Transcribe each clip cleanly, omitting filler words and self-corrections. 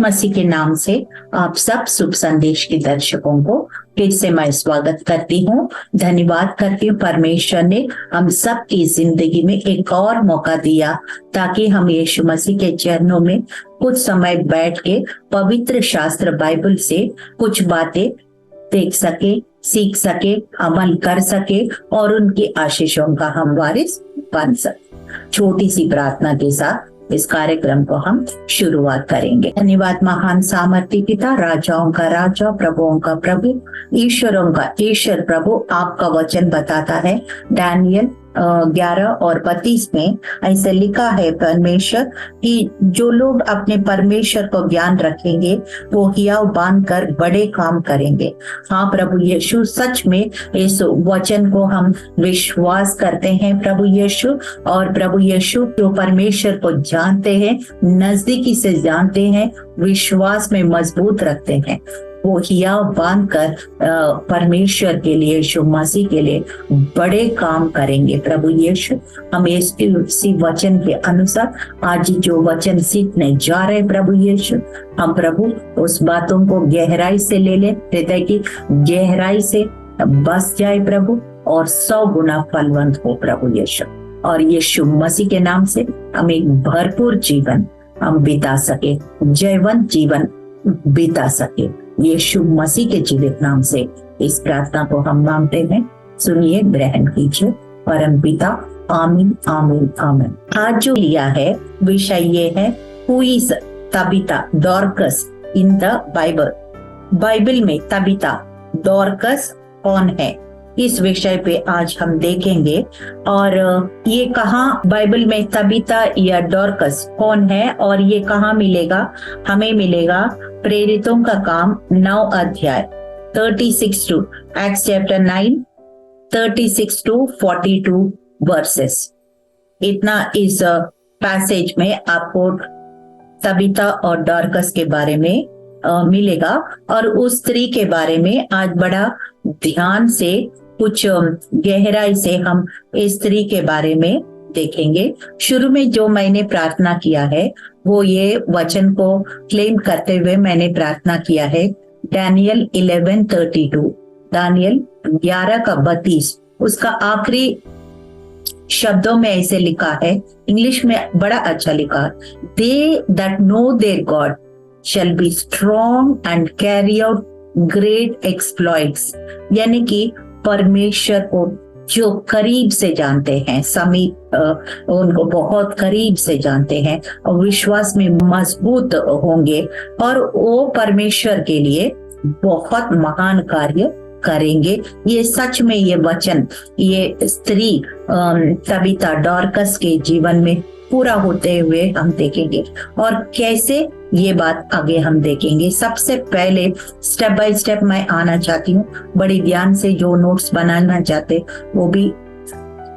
मसीह के नाम से आप सब शुभ संदेश के दर्शकों को फिर से मैं स्वागत करती हूँ। धन्यवाद करती हूँ परमेश्वर ने हम सब की जिंदगी में एक और मौका दिया ताकि हम यीशु मसीह के चरणों में कुछ समय बैठ के पवित्र शास्त्र बाइबल से कुछ बातें देख सके, सीख सके, अमल कर सके और उनकी आशीषों का हम वारिस बन सके। छोटी सी प्रार्थना के साथ इस कार्यक्रम को हम शुरुआत करेंगे। धन्यवाद महान सामर्थी पिता, राजाओं का राजा, प्रभुओं का प्रभु, ईश्वरों का ईश्वर प्रभु, आपका वचन बताता है डैनियल 11 और 32 में ऐसे लिखा है परमेश्वर कि जो लोग अपने परमेश्वर को ज्ञान रखेंगे वो हियाव बांध कर बड़े काम करेंगे। हाँ प्रभु यीशु, सच में इस वचन को हम विश्वास करते हैं प्रभु यीशु। और प्रभु यीशु जो परमेश्वर को जानते हैं, नजदीकी से जानते हैं, विश्वास में मजबूत रखते हैं, वो हियाव बांध कर परमेश्वर के लिए, यीशु मसीह के लिए बड़े काम करेंगे प्रभु यीशु। हम इसी वचन के अनुसार आज जो वचन सीखने जा रहे प्रभु यीशु, हम प्रभु उस बातों को गहराई से ले ले, हृदय की गहराई से बस जाए प्रभु और 100 गुना फलवंत हो प्रभु यीशु। और यीशु मसीह के नाम से हम एक भरपूर जीवन हम बिता सके, जयवंत जीवन बिता सके। यीशु मसीह के जीवित नाम से इस प्रार्थना को हम मांगते हैं, सुनिए, ग्रहण कीजिए। परम पिता, आमीन आमीन आमीन। आज जो लिया है विषय ये है, who is Tabitha Dorcas in the Bible. Bible में तबीता डॉर्कस कौन है, इस विषय पे आज हम देखेंगे। और ये कहाँ बाइबल में तबीता या डॉर्कस कौन है और ये कहाँ मिलेगा, हमें मिलेगा प्रेरितों का काम 9 अध्याय 36 to acts chapter 9 36 to 42 verses. इतना इस पैसेज में आपको तबीता और डॉर्कस के बारे में मिलेगा। और उस स्त्री के बारे में आज बड़ा ध्यान से, कुछ गहराई से हम इस स्त्री के बारे में देखेंगे। शुरू में जो मैंने प्रार्थना किया है वो ये वचन को क्लेम करते हुए मैंने प्रार्थना किया है डैनियल 11:32, दानियल 11 का 32। उसका आखिरी शब्दों में ऐसे लिखा है, इंग्लिश में बड़ा अच्छा लिखा, they that know their God shall be strong and carry out great exploits। यानी कि परमेश्वर को जो करीब से जानते हैं, समीप उनको बहुत करीब से जानते हैं और विश्वास में मजबूत होंगे और वो परमेश्वर के लिए बहुत महान कार्य करेंगे। ये सच में ये वचन ये स्त्री तबीता डॉर्कस के जीवन में पूरा होते हुए हम देखेंगे। और कैसे ये बात आगे हम देखेंगे। सबसे पहले स्टेप बाय स्टेप मैं आना चाहती हूँ, बड़ी ध्यान से जो नोट्स बनाना चाहते वो भी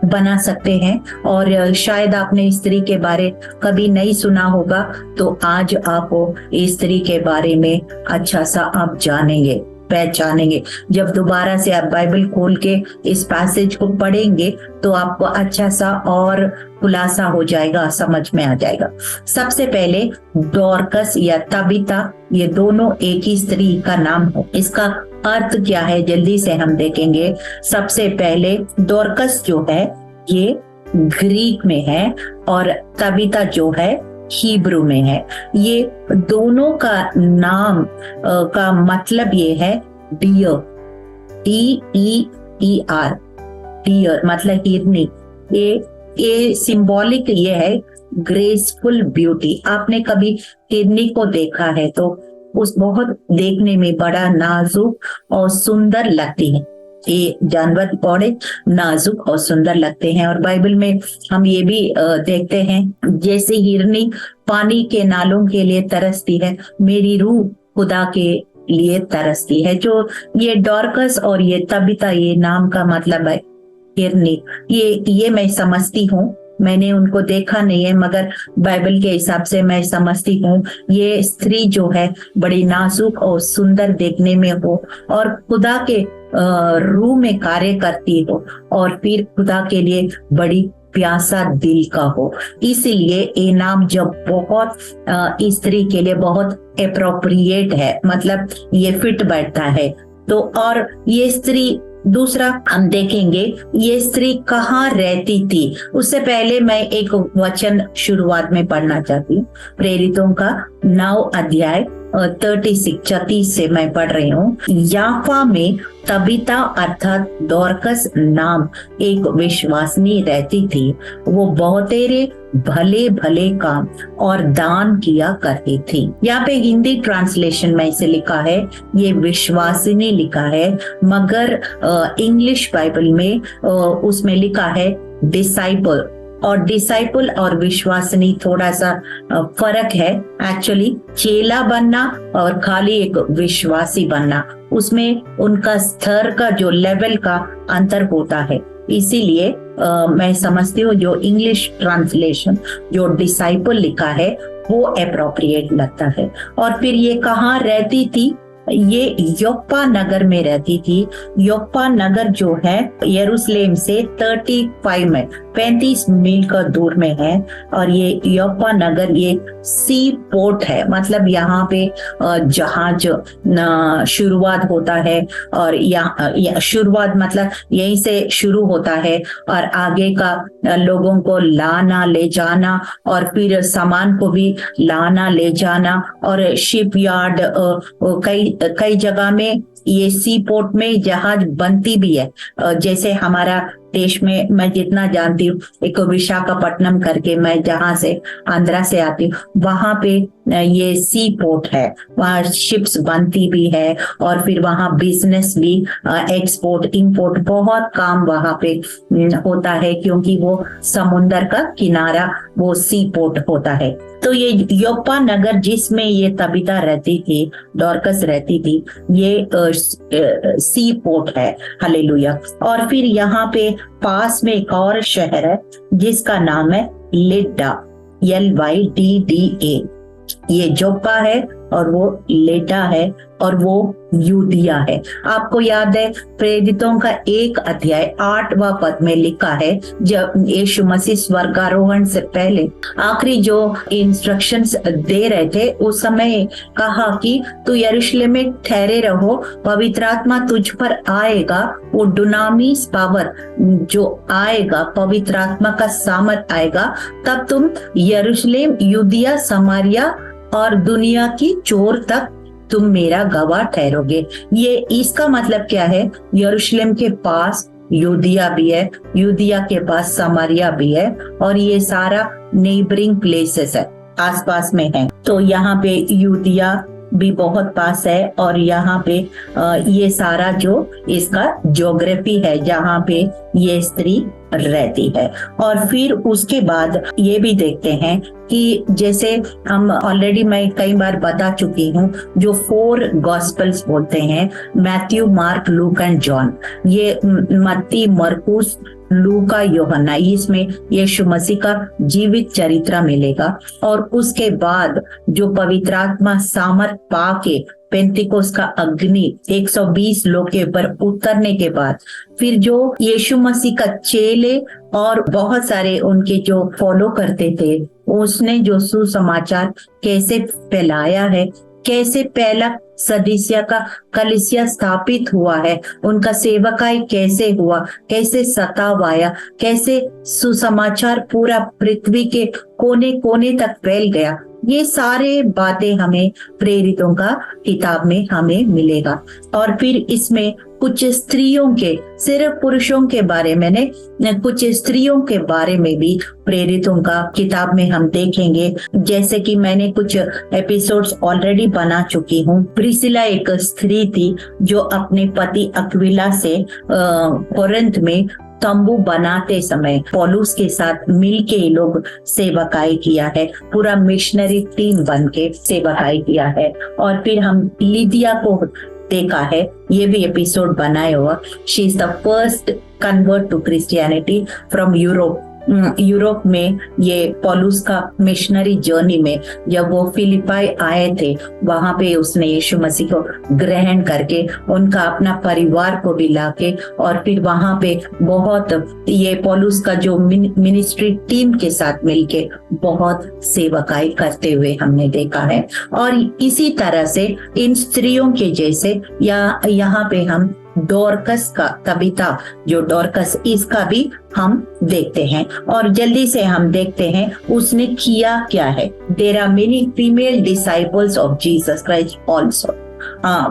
बना सकते हैं। और शायद आपने स्त्री के बारे कभी नहीं सुना होगा तो आज आप इस स्त्री के बारे में अच्छा सा आप जानेंगे, पहचानेंगे। जब दोबारा से आप बाइबल खोल के इस पैसेज को पढ़ेंगे तो आपको अच्छा सा और खुलासा हो जाएगा, समझ में आ जाएगा। सबसे पहले डॉर्कस या तबीता, ये दोनों एक ही स्त्री का नाम हो। इसका अर्थ क्या है जल्दी से हम देखेंगे। सबसे पहले डॉर्कस जो है ये ग्रीक में है और तबीता जो है हिब्रू में है। ये दोनों का नाम का मतलब ये है डियर, DEER, डियर मतलब हिरनी। ये सिंबॉलिक ये है ग्रेसफुल ब्यूटी। आपने कभी हिरनी को देखा है तो उस बहुत देखने में बड़ा नाजुक और सुंदर लगती है। ये जानवर बड़े नाजुक और सुंदर लगते हैं। और बाइबल में हम ये भी देखते हैं, जैसे हिरनी पानी के नालों के लिए तरसती है, मेरी रूह खुदा के लिए तरसती है। जो ये डॉर्कस और ये तबीता, ये नाम का मतलब है हिरनी। ये मैं समझती हूँ, मैंने उनको देखा नहीं है मगर बाइबल के हिसाब से मैं समझती हूँ ये स्त्री जो है बड़ी नाजुक और सुंदर देखने में हो और खुदा के रूह में कार्य करती हो और फिर खुदा के लिए बड़ी प्यासा दिल का हो। इसीलिए ये नाम जब बहुत स्त्री के लिए बहुत अप्रोप्रिएट है, मतलब ये फिट बैठता है। तो और ये स्त्री, दूसरा हम देखेंगे ये स्त्री कहाँ रहती थी। उससे पहले मैं एक वचन शुरुआत में पढ़ना चाहती हूँ। प्रेरितों का 9 अध्याय 36 से मैं पढ़ रही हूँ। याफा में तबीता अर्थात डॉर्कस नाम एक विश्वासनी रहती थी। वो बहुतेरे भले भले काम और दान किया करती थी। यहाँ पे हिंदी ट्रांसलेशन में इसे लिखा है, ये विश्वासिनी लिखा है, मगर इंग्लिश बाइबल में उसमें लिखा है डिसाइपल। और डिसाइपल और विश्वासनी थोड़ा सा फर्क है। एक्चुअली चेला बनना और खाली एक विश्वासी बनना, उसमें उनका स्तर का जो लेवल का अंतर होता है। इसीलिए मैं समझती हूँ जो इंग्लिश ट्रांसलेशन जो डिसाइपल लिखा है वो अप्रोप्रिएट लगता है। और फिर ये कहाँ रहती थी? ये योप्पा नगर में रहती थी। योप्पा नगर जो है यरूशलेम से 35 मील का दूर में है। और ये योप्पा नगर ये सी पोर्ट है, मतलब यहाँ पे जहाज शुरुआत होता है। और यहाँ शुरुआत मतलब यहीं से शुरू होता है और आगे का लोगों को लाना ले जाना और फिर सामान को भी लाना ले जाना। और शिप यार्ड कई जगह में ये सी पोर्ट में जहाज बनती भी है। जैसे हमारा देश में मैं जितना जानती हूँ, एक विशाखापट्टनम करके, मैं जहाँ से आंध्रा से आती हूँ, वहां पे ये सी पोर्ट है, वहाँ शिप्स बनती भी है। और फिर वहाँ बिजनेस भी, एक्सपोर्ट इंपोर्ट बहुत काम वहाँ पे होता है, क्योंकि वो समुंदर का किनारा वो सी पोर्ट होता है। तो ये योप्पा नगर जिसमें ये तबीता रहती थी, डॉर्कस रहती थी, ये सी पोर्ट है। हालेलुया। और फिर यहाँ पे पास में एक और शहर है जिसका नाम है लिड्डा, LYDDA। ये जोप्पा है और वो लेडा है और वो यूदिया है। आपको याद है प्रेरितों का 1 अध्याय 8वां पद में लिखा है, जब यीशु मसीह स्वर्गारोहण से पहले आखिरी जो इंस्ट्रक्शंस दे रहे थे, उस समय कहा कि तू यरूशलेम में ठहरे रहो, पवित्र आत्मा तुझ पर आएगा। वो डुनामिस पावर जो आएगा, पवित्र आत्मा का सामर्थ आएगा, तब तुम यरूशलेम, यूदिया, समारिया और दुनिया की चोर तक तुम मेरा गवाह ठहरोगे। ये इसका मतलब क्या है? यरूशलेम के पास यूदिया भी है, यूदिया के पास समारिया भी है, और ये सारा नेबरिंग प्लेसेस है, आसपास में है। तो यहाँ पे यूदिया भी बहुत पास है और यहाँ पे ये सारा जो इसका ज्योग्राफी है जहाँ पे ये स्त्री रहती है। और फिर उसके बाद ये भी देखते हैं कि जैसे हम ऑलरेडी मैं कई बार बता चुकी हूँ, जो 4 गॉस्पेल्स बोलते हैं, Matthew, mark, look and John, ये मत्ती, मरकुस, लूका, यूहन्ना, इसमें यीशु मसीह का जीवित चरित्र मिलेगा। और उसके बाद जो पवित्र आत्मा सामर्थ पाके पेंतिकोस का अग्नि 120 लोग के ऊपर उतरने के बाद, फिर जो यीशु मसीह का चेले और बहुत सारे उनके जो फॉलो करते थे, उसने जो सुसमाचार कैसे फैलाया है, कैसे पहला सदस्या का कलीसिया स्थापित हुआ है, उनका सेवकाई कैसे हुआ, कैसे सताव आया, कैसे सुसमाचार पूरा पृथ्वी के कोने कोने तक फैल गया, ये सारे बातें हमें प्रेरितों का किताब में हमें मिलेगा। और फिर इसमें कुछ स्त्रियों के, सिर्फ पुरुषों के बारे में नहीं, कुछ स्त्रियों के बारे में भी प्रेरितों का किताब में हम देखेंगे। जैसे कि मैंने कुछ एपिसोड्स ऑलरेडी बना चुकी हूँ। प्रिसिला एक स्त्री थी जो अपने पति अक्विला से कोरिन्थ में तंबू बनाते समय पौलुस के साथ मिलके लोग सेवकाई किया है, पूरा मिशनरी टीम बन के सेवकाई किया है। और फिर हम लिदिया को देखा है, ये भी एपिसोड बनाए हुआ। She is the first convert to Christianity from Europe. Europe में ये पौलुस का मिशनरी जर्नी में जब वो फिलिपाई आए थे, वहां पे उसने यीशु मसीह को ग्रहण करके उनका अपना परिवार को भी लाके, और फिर वहां पे बहुत ये पौलुस का जो मिनिस्ट्री टीम के साथ मिलके बहुत सेवकाई करते हुए हमने देखा है। और इसी तरह से इन स्त्रियों के जैसे या यहाँ पे हम डोरकस का, तबीता जो डोरकस, इसका भी हम देखते हैं। और जल्दी से हम देखते हैं उसने किया क्या है। There are many female disciples of Jesus Christ also.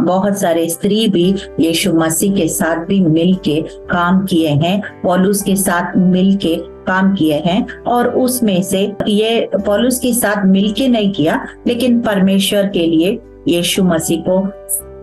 बहुत सारे स्त्री भी यीशु मसीह के साथ भी मिलके काम किए हैं, पौलुस के साथ मिलके काम किए हैं। और उसमें से ये पौलुस के साथ मिलके नहीं किया, लेकिन परमेश्वर के लिए यीशु मसीह को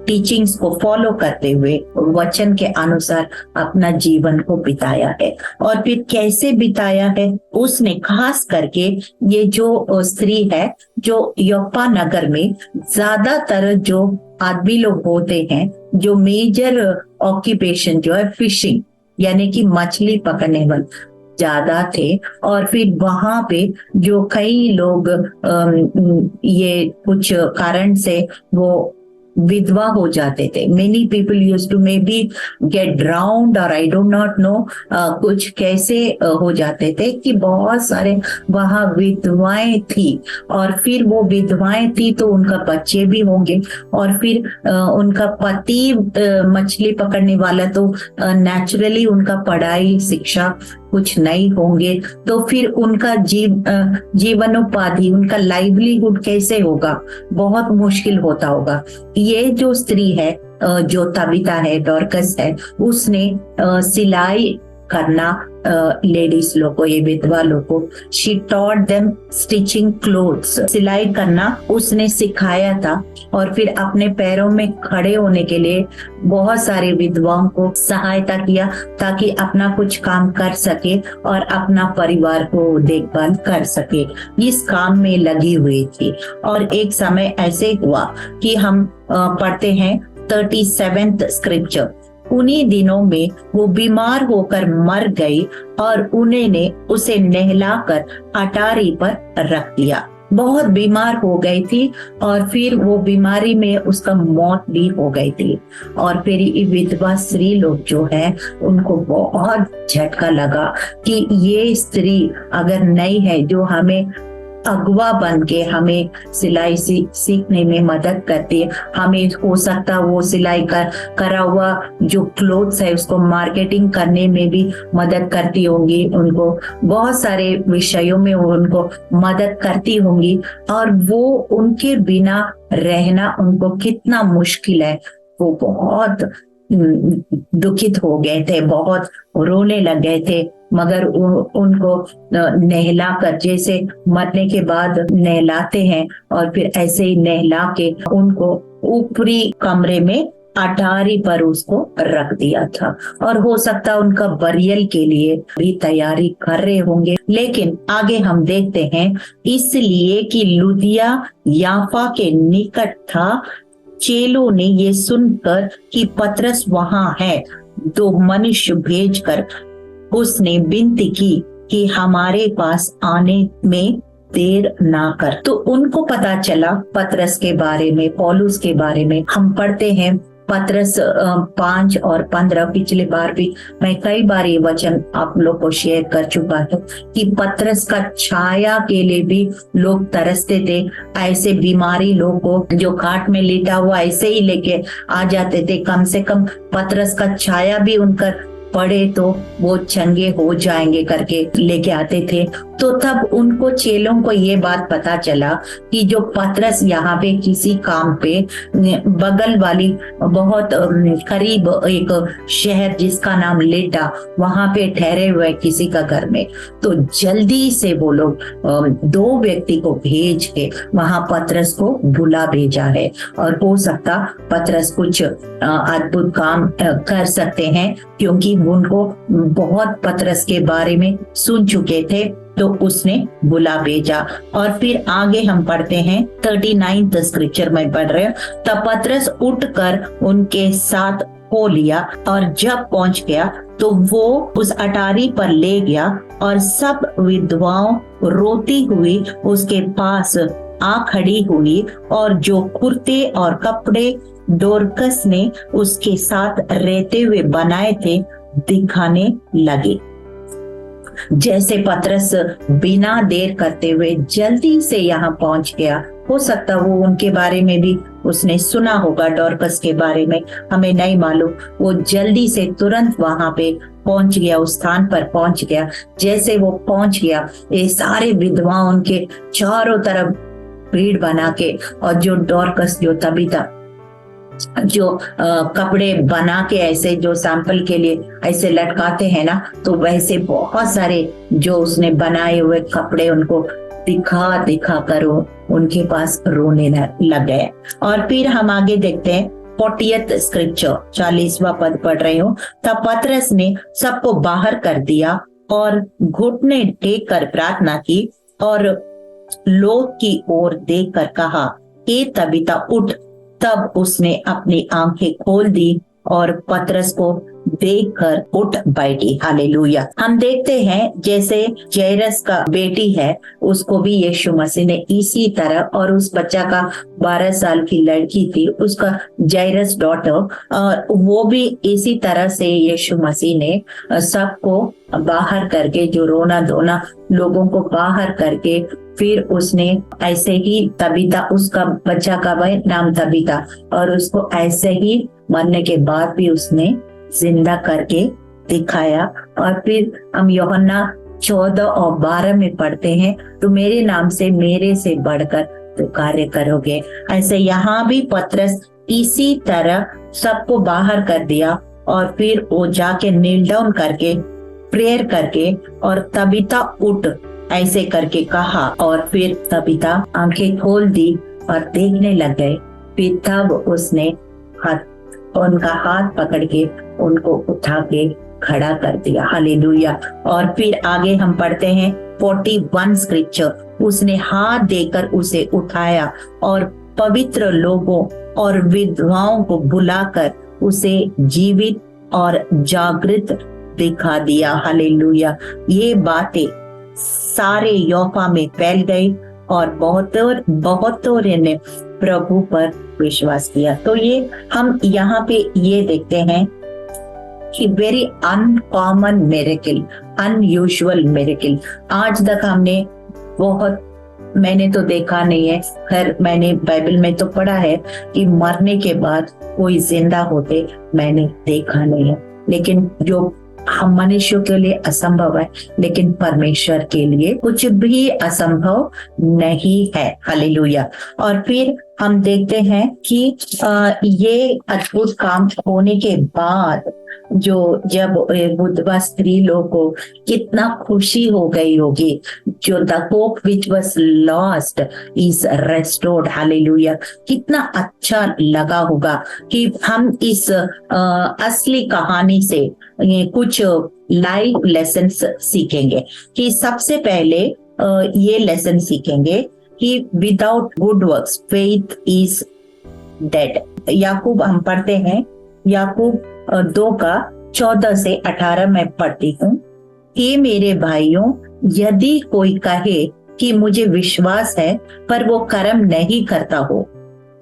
टीचिंग्स को फॉलो करते हुए वचन के अनुसार अपना जीवन को बिताया है। और फिर कैसे बिताया है उसने, खास करके ये जो स्त्री है जो योप्पा नगर में ज्यादातर जो आदमी लोग होते हैं, जो मेजर ऑक्यूपेशन जो है फिशिंग यानी कि मछली पकड़ने वाले ज्यादा थे। और फिर वहां पे जो कई लोग ये कुछ कारण से वो विधवा हो जाते थे। Many people use to may be get drowned और आई डोंट नॉट नो कुछ कैसे हो जाते थे कि बहुत सारे वहां विधवाएं थी। और फिर वो विधवाएं थी तो उनका बच्चे भी होंगे, और फिर उनका पति मछली पकड़ने वाला, तो नेचुरली उनका पढ़ाई शिक्षा कुछ नहीं होंगे, तो फिर उनका जीवनोपाधि, उनका लाइवलीहुड कैसे होगा, बहुत मुश्किल होता होगा। ये जो स्त्री है जो तबीता है, डॉर्कस है, उसने सिलाई करना लेडीज लोग को, ये विधवा लोग को, she taught them stitching clothes, सिलाई करना उसने सिखाया था। और फिर अपने पैरों में खड़े होने के लिए बहुत सारे विधवाओं को सहायता किया ताकि अपना कुछ काम कर सके और अपना परिवार को देखभाल कर सके। इस काम में लगी हुई थी। और एक समय ऐसे हुआ कि हम पढ़ते हैं 37th स्क्रिप्चर, उन्हीं दिनों में वो बीमार होकर मर गई और उन्होंने उसे नहलाकर अटारी पर रख दिया। बहुत बीमार हो गई थी और फिर वो बीमारी में उसका मौत भी हो गई थी। और फिर ये विधवा स्त्री लोग जो है उनको बहुत झटका लगा कि ये स्त्री अगर नहीं है जो हमें अगवा बन के हमें सिलाई सीखने में मदद करती है, हमें हो सकता वो सिलाई करा हुआ जो क्लोथ्स है उसको मार्केटिंग करने में भी मदद करती होंगी, उनको बहुत सारे विषयों में वो उनको मदद करती होंगी। और वो उनके बिना रहना उनको कितना मुश्किल है, वो बहुत दुखित हो गए थे, बहुत रोने लग गए थे। मगर उनको नहलाकर, जैसे मरने के बाद नहलाते हैं, और फिर ऐसे ही नहला के उनको ऊपरी कमरे में अटारी पर उसको रख दिया था। और हो सकता उनका बरियल के लिए भी तैयारी कर रहे होंगे। लेकिन आगे हम देखते हैं, इसलिए कि लुदिया याफा के निकट था, चेलों ने ये सुनकर कि पतरस वहां है, 2 मनुष्य भेजकर उसने विनती की कि हमारे पास आने में देर ना कर। तो उनको पता चला पतरस के बारे में, पौलुस के बारे में। हम पढ़ते हैं पतरस 5 और 15, पिछले बार भी मैं कई बार ये वचन आप लोग को शेयर कर चुका है कि पतरस का छाया के लिए भी लोग तरसते थे। ऐसे बीमारी लोग को जो खाट में लेटा हुआ ऐसे ही लेके आ जाते थे, कम से कम पतरस का छाया भी उनका पड़े तो वो चंगे हो जाएंगे करके लेके आते थे। तो तब उनको चेलों को ये बात पता चला कि जो पतरस यहाँ पे किसी काम पे बगल वाली बहुत करीब एक शहर जिसका नाम लेटा, वहां पे ठहरे हुए किसी का घर में। तो जल्दी से वो लोग 2 व्यक्ति को भेज के वहां पतरस को बुला भेजा है। और हो सकता पतरस कुछ अद्भुत काम कर सकते हैं, क्योंकि उनको बहुत पतरस के बारे में सुन चुके थे, तो उसने बुला भेजा। और फिर आगे हम पढ़ते हैं 39th स्क्रिप्चर में पढ़ रहे हैं, तब पतरस उठकर उनके साथ हो लिया और जब पहुंच गया तो वो उस अटारी पर ले गया और सब विधवाओं रोती हुई उसके पास आ खड़ी हुई और जो कुर्ते और कपड़े डोरकस ने उसके साथ रहते हुए बनाए थे दिखाने लगे। जैसे पतरस बिना देर करते हुए जल्दी से यहाँ पहुंच गया, हो सकता वो उनके बारे में भी उसने सुना होगा, डॉर्कस के बारे में हमें नहीं मालूम। वो जल्दी से तुरंत वहां पे पहुंच गया, उस स्थान पर पहुंच गया। जैसे वो पहुंच गया, ये सारे विधवा उनके चारों तरफ भीड़ बना के, और जो डॉर्कस, जो तबीता, जो कपड़े बना के ऐसे जो सैंपल के लिए ऐसे लटकाते हैं ना, तो वैसे बहुत सारे जो उसने बनाए हुए कपड़े उनको दिखा दिखा कर उनके पास रोने लग गए। और फिर हम आगे देखते हैं 40th स्क्रिप्चर, 40वां पद पढ़ रहे हो। तब पतरस ने सबको बाहर कर दिया और घुटने टेक कर प्रार्थना की और लोग की ओर देखकर कहा, ए तबीता उठ। तब उसने अपनी आंखें खोल दी और पतरस को देखकर उठ बैठी। हालेलुया। हम देखते हैं जैसे जैरस का बेटी है, उसको भी यीशु मसीह ने इसी तरह, और उस बच्चा का 12 साल की लड़की थी, उसका जैरस डॉटर, और वो भी इसी तरह से यीशु मसीह ने सबको बाहर करके, जो रोना धोना लोगों को बाहर करके, फिर उसने ऐसे ही तबीता, उसका बच्चा का नाम तबीता, और उसको ऐसे ही मरने के बाद भी उसने जिंदा करके दिखाया। और फिर हम यूहन्ना 14 और 12 में पढ़ते हैं, तो मेरे नाम से, मेरे से बढ़कर तो कार्य करोगे। ऐसे यहाँ भी पतरस इसी तरह सबको बाहर कर दिया और फिर वो जाके नील डाउन करके प्रेयर करके और तबीता उठ ऐसे करके कहा, और फिर तबीता आंखें खोल दी और देखने लग गए। फिर तब उसने उनका हाथ पकड़ के उनको उठा के खड़ा कर दिया। हालेलुया। और फिर आगे हम पढ़ते हैं 41 स्क्रिप्चर, उसने हाथ देकर उसे उठाया और पवित्र लोगों और विधवाओं को बुलाकर उसे जीवित और जागृत दिखा दिया। हालेलुया। ये बातें सारे योफा में फैल गई और बहुतों ने प्रभु पर विश्वास किया। तो ये हम यहाँ पे ये देखते हैं कि very uncommon miracle, unusual miracle. आज तक हमने बहुत, मैंने तो देखा नहीं है, खैर मैंने बाइबल में तो पढ़ा है कि मरने के बाद कोई जिंदा होते, मैंने देखा नहीं है। लेकिन जो हम मनुष्यों के लिए असंभव है, लेकिन परमेश्वर के लिए कुछ भी असंभव नहीं है। हालेलुया। और फिर हम देखते हैं कि ये अद्भुत काम होने के बाद जब बुद्धवा स्त्री लोग को कितना खुशी हो गई होगी, जो the hope which was lost is restored. Hallelujah. कितना अच्छा लगा होगा कि हम इस असली कहानी से कुछ लाइफ लेसन्स सीखेंगे। कि सबसे पहले ये लेसन सीखेंगे कि without good works faith is dead. Yakub हम पढ़ते हैं, याकूब 2:14 से 18 में पढ़ती हूँ कि मेरे भाइयों, यदि कोई कहे कि मुझे विश्वास है पर वो कर्म नहीं करता हो,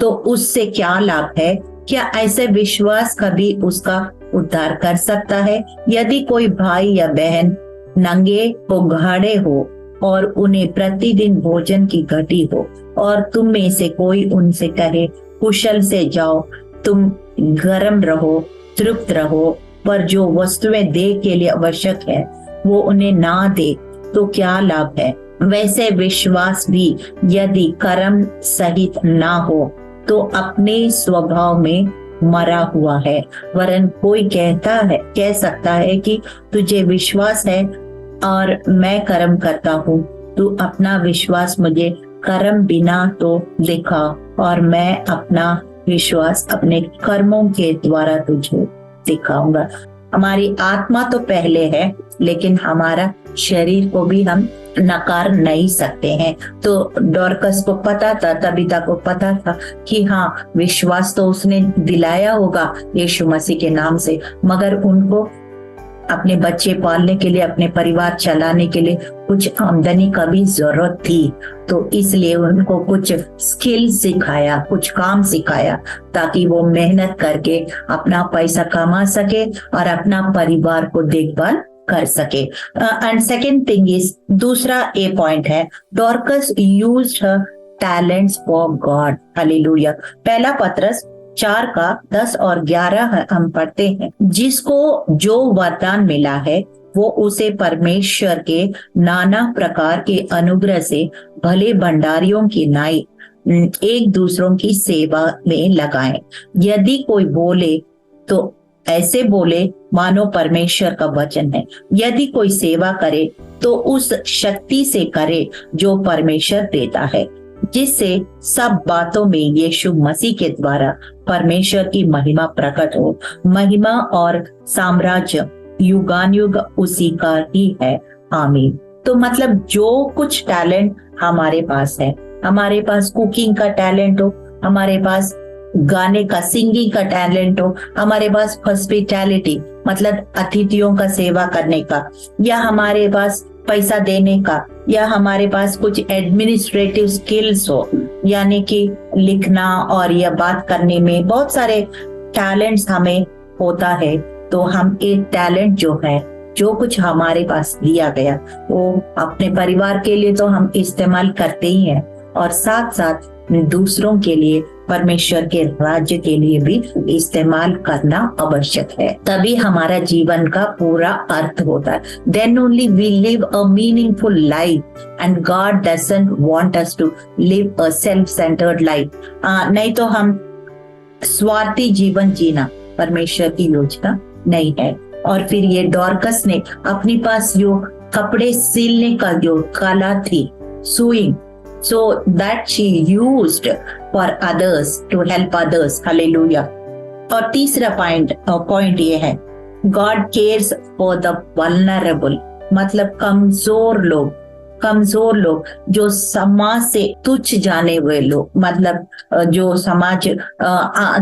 तो उससे क्या लाभ है? क्या ऐसे विश्वास कभी उसका उद्धार कर सकता है? यदि कोई भाई या बहन नंगे को घाड़े हो और उन्हें प्रतिदिन भोजन की घटी हो, और तुम में से कोई उनसे कहे कुशल से जाओ, तुम गर्म रहो, तृप्त रहो, पर जो वस्तुएं देह के लिए आवश्यक है वो उन्हें ना दे, तो क्या लाभ है? वैसे विश्वास भी यदि कर्म सहित ना हो तो अपने स्वभाव में मरा हुआ है। वरन कोई कह सकता है कि तुझे विश्वास है और मैं कर्म करता हूँ, तू अपना विश्वास मुझे कर्म बिना तो दिखा, और मैं अपना विश्वास अपने कर्मों के द्वारा तुझे दिखाऊंगा। हमारी आत्मा तो पहले है, लेकिन हमारा शरीर को भी हम नकार नहीं सकते हैं। तो डॉर्कस को पता था, तबीता को पता था कि हाँ, विश्वास तो उसने दिलाया होगा यीशु मसीह के नाम से, मगर उनको अपने बच्चे पालने के लिए, अपने परिवार चलाने के लिए कुछ आमदनी का भी जरूरत थी। तो इसलिए उनको कुछ स्किल सिखाया, कुछ काम सिखाया, ताकि वो मेहनत करके अपना पैसा कमा सके और अपना परिवार को देखभाल कर सके। एंड सेकेंड थिंग इज, दूसरा ए पॉइंट है, Dorcas used her talents for God. Hallelujah. पहला पत्रस 4:10 और 11 हम पढ़ते हैं, जिसको जो वरदान मिला है वो उसे परमेश्वर के नाना प्रकार के अनुग्रह से भले भंडारियों की नाई एक दूसरों की सेवा में लगाएं। यदि कोई बोले तो ऐसे बोले मानो परमेश्वर का वचन है। यदि कोई सेवा करे तो उस शक्ति से करे जो परमेश्वर देता है, जिससे सब बातों में यीशु मसीह के द्वारा परमेश्वर की महिमा प्रकट हो। महिमा और साम्राज्य युगानुयुग उसी का ही है। आमीन। तो मतलब जो कुछ टैलेंट हमारे पास है, हमारे पास कुकिंग का टैलेंट हो, हमारे पास गाने का, सिंगिंग का टैलेंट हो, हमारे पास हॉस्पिटैलिटी मतलब अतिथियों का सेवा करने का, या हमारे पास पैसा देने का, या हमारे पास कुछ एडमिनिस्ट्रेटिव स्किल्स हो, यानी कि लिखना और या बात करने में बहुत सारे टैलेंट्स हमें होता है। तो हम एक टैलेंट जो है, जो कुछ हमारे पास दिया गया, वो अपने परिवार के लिए तो हम इस्तेमाल करते ही हैं, और साथ साथ दूसरों के लिए, परमेश्वर के राज्य के लिए भी इस्तेमाल करना आवश्यक है। तभी हमारा जीवन का पूरा अर्थ होता है। Then only we live a meaningful life and God doesn't want us to live a self-centered life. नहीं तो हम स्वार्थी जीवन जीना परमेश्वर की योजना नहीं है। और फिर ये डॉर्कस ने अपने पास जो कपड़े सिलने का जो कला थी, sewing, so that she used for others to help others. Hallelujah. और तीसरा पॉइंट ये है, God cares for the vulnerable, मतलब कमजोर लोग जो समाज से तुच्छ जाने हुए लोग, मतलब जो समाज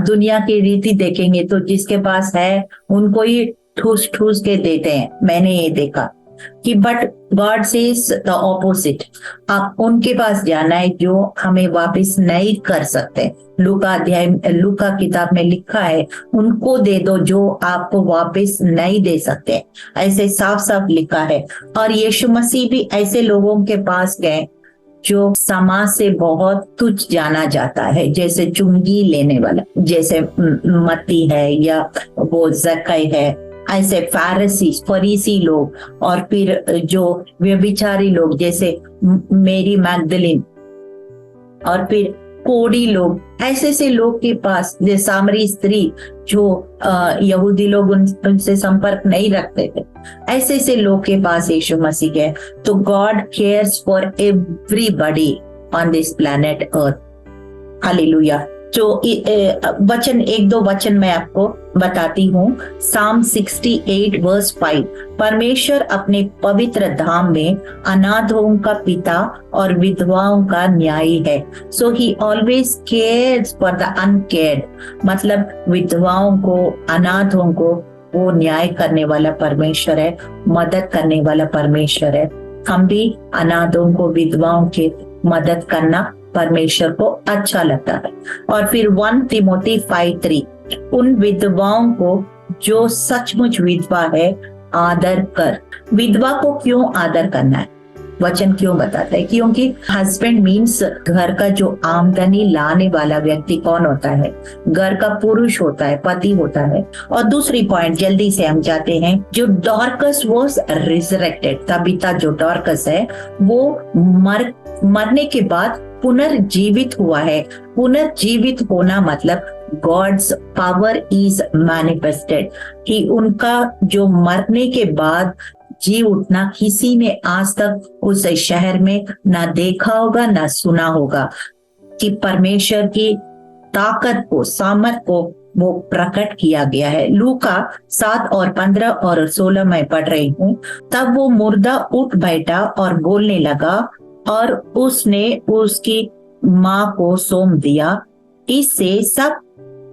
दुनिया की रीति देखेंगे तो जिसके पास है उनको ही ठूस ठूस के देते हैं। मैंने ये देखा कि but God says the opposite, आप उनके पास जाना है जो हमें वापस नहीं कर सकते। लूका किताब में लिखा है, उनको दे दो जो आपको वापस नहीं दे सकते, ऐसे साफ साफ लिखा है। और यीशु मसीह भी ऐसे लोगों के पास गए जो समाज से बहुत तुच्छ जाना जाता है, जैसे चुंगी लेने वाला, जैसे मत्ती है या वो जक्कई है, ऐसे फरीसी लोग, और फिर जो व्यभिचारी लोग जैसे मेरी मैगदलीन, और फिर कोड़ी लोग, ऐसे से लोग के पास, जैसे सामरी स्त्री जो यहूदी लोग उनसे संपर्क नहीं रखते थे, ऐसे से लोग के पास यीशु मसीह गए। तो God cares for everybody on this planet earth. Hallelujah. जो वचन, एक दो वचन मैं आपको बताती हूँ। Psalm 68:5, परमेश्वर अपने पवित्र धाम में अनाथों का पिता और विधवाओं का न्यायी है। So he always cares for the uncared, मतलब विधवाओं को, अनाथों को वो न्याय करने वाला परमेश्वर है, मदद करने वाला परमेश्वर है। हम भी अनाथों को, विधवाओं की मदद करना परमेश्वर को अच्छा लगता है। और फिर 1 तिमोथी 5:3, उन विधवाओं को जो सचमुच विधवा है आदर कर। विधवा को क्यों आदर करना है, वचन क्यों बताता है? क्योंकि हस्बैंड मीन्स घर का जो आमदनी लाने वाला व्यक्ति कौन होता है? घर का पुरुष होता है, पति होता है। और दूसरी पॉइंट जल्दी से हम जाते हैं, जो डॉर्कस वॉज रिजरेक्टेड, तबीता जो डॉर्कस है वो मरने के बाद पुनर्जीवित हुआ है। पुनर्जीवित होना मतलब गॉड्स पावर इज मैनिफेस्टेड, कि उनका जो मरने के बाद जी उठना किसी ने आज तक उस शहर में ना देखा होगा ना सुना होगा, कि परमेश्वर की ताकत को, सामर्थ को वो प्रकट किया गया है। लूका 7 और 15 और 16 में पढ़ रही हूँ। तब वो मुर्दा उठ बैठा और बोलने लगा और उसने उसकी माँ को सौंप दिया। इससे सब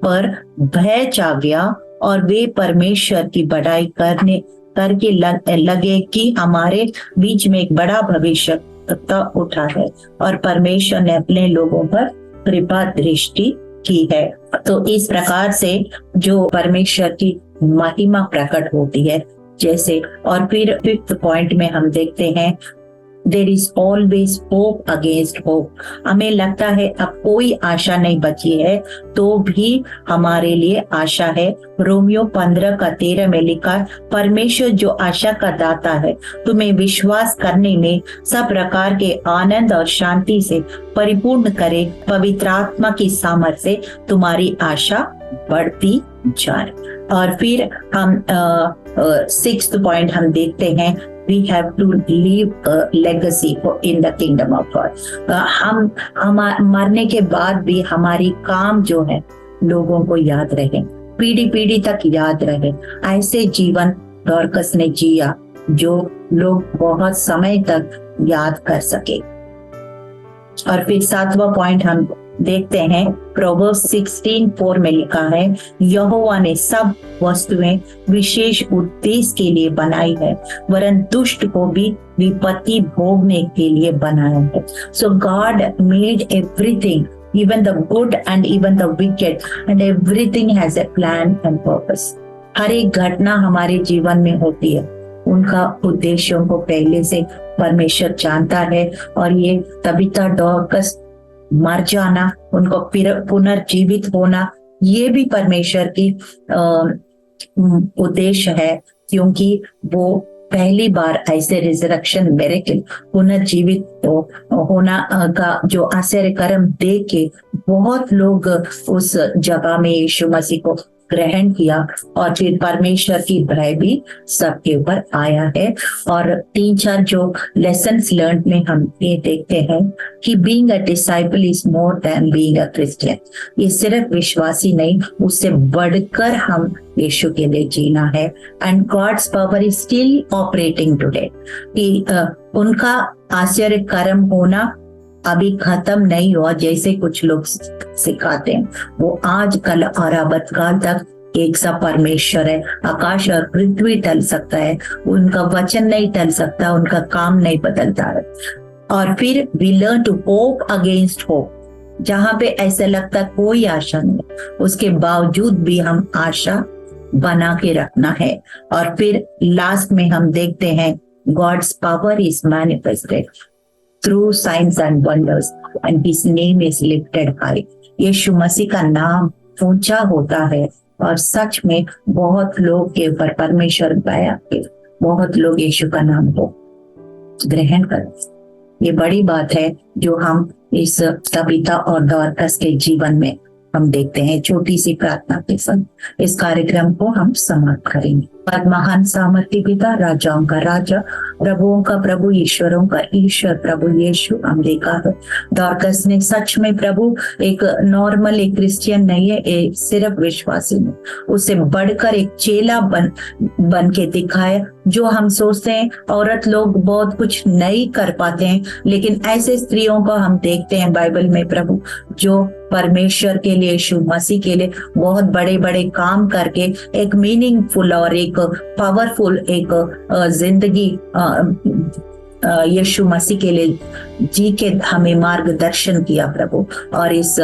पर भय छा गया और वे परमेश्वर की बड़ाई करके लगे कि हमारे बीच में एक बड़ा भविष्यवक्ता उठा है और परमेश्वर ने अपने लोगों पर कृपा दृष्टि की है। तो इस प्रकार से जो परमेश्वर की महिमा प्रकट होती है जैसे। और फिर 5th पॉइंट में हम देखते हैं there is always hope against hope. हमें लगता है अब कोई आशा नहीं बची है, तो भी हमारे लिए आशा है। रोमियो 15:13 में लिखा है, परमेश्वर जो आशा का दाता है तुम्हें विश्वास करने में सब प्रकार के आनंद और शांति से परिपूर्ण करे। पवित्र आत्मा की सामर्थ्य से तुम्हारी आशा बढ़ती जाए। और फिर हम 6th पॉइंट हम देखते हैं, we have to leave a legacy in the kingdom of God। हम मरने के बाद भी हमारी काम जो है लोगों को याद रहे, पीढ़ी पीढ़ी तक याद रहे। ऐसे जीवन डॉर्कस ने जिया जो लोग बहुत समय तक याद कर सके। और फिर 7वां पॉइंट हम देखते हैं, प्रोवर्ब्स 16:4 में लिखा है, यहोवा ने सब वस्तुएं विशेष उद्देश्य के लिए बनाई है, वरन दुष्ट को भी विपत्ति भोगने के लिए बनाया है। So God made everything, even the good and even the wicked, and everything has a plan and purpose। हर एक घटना हमारे जीवन में होती है, उनका उद्देश्यों को पहले से परमेश्वर जानता है। और ये तबीता डॉर्कस मर जाना, उनको पुनर्जीवित होना, ये भी परमेश्वर की उद्देश्य है, क्योंकि वो पहली बार ऐसे रिजरेक्शन मिरेकल, पुनर्जीवित होना का जो आश्चर्य कर्म देख के बहुत लोग उस जगह में यीशु मसीह को ग्रहण किया। और फिर परमेश्वर की भय भी सबके ऊपर आया है। और 3-4 जो लेसन्स लर्न में हम ये देखते हैं कि being a disciple is more than being a Christian. ये सिर्फ विश्वासी नहीं, उससे बढ़कर हम यीशु के लिए जीना है। And God's power is still operating today. उनका आश्चर्य कर्म होना अभी खत्म नहीं हुआ, जैसे कुछ लोग सिखाते हैं। वो आज कल और अबदकाल तक एक सा परमेश्वर है। आकाश और पृथ्वी टल सकता है, उनका वचन नहीं टल सकता, उनका काम नहीं बदलता है। और फिर we learn to hope against hope. जहां पे ऐसा लगता कोई आशा नहीं, उसके बावजूद भी हम आशा बना के रखना है। और फिर लास्ट में हम देखते हैं God's power is manifested through signs and wonders and his name is lifted high। यीशु मसीह का नाम ऊंचा होता है और सच में बहुत लोग के ऊपर परमेश्वर दया के, बहुत लोग यीशु का नाम को ग्रहण करते। ये बड़ी बात है जो हम इस तबीता और डॉर्कस के जीवन में हम देखते हैं। छोटी सी प्रार्थना के संग इस कार्यक्रम को हम समाप्त करेंगे। पर महान सामर्थ्य पिता, राजाओं का राजा, प्रभुओं का प्रभु, ईश्वरों का ईश्वर प्रभु यीशु, हम देखा है डॉर्कस ने सच में प्रभु एक नॉर्मल एक क्रिश्चियन नहीं है, एक सिर्फ विश्वासी नहीं, उससे बढ़कर एक चेला बन के दिखाया। जो हम सोचते हैं औरत लोग बहुत कुछ नहीं कर पाते हैं, लेकिन ऐसे स्त्रियों को हम देखते हैं बाइबल में प्रभु जो परमेश्वर के लिए, यीशु मसीह के लिए बहुत बड़े बड़े काम करके एक मीनिंगफुल और एक पावरफुल एक जिंदगी यीशु मसीह के लिए जी के हमें मार्गदर्शन किया प्रभु। और इस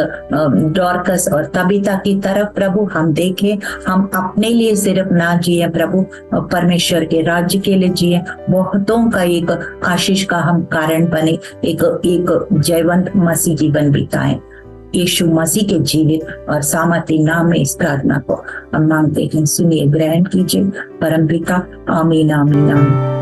डॉर्कस और तबीता की तरफ प्रभु हम देखें, हम अपने लिए सिर्फ ना जिए प्रभु, परमेश्वर के राज्य के लिए जिए, बहुतों का एक आशीष का हम कारण बने, एक जयवंत मसीह जीवन बिताएं। यीशु मसीह के जीवित और सामर्थ्य नाम में इस प्रार्थना को हम मांगते हैं, सुनिए, ग्रहण कीजिए। परमपिता, आमीन आमीन आमीन।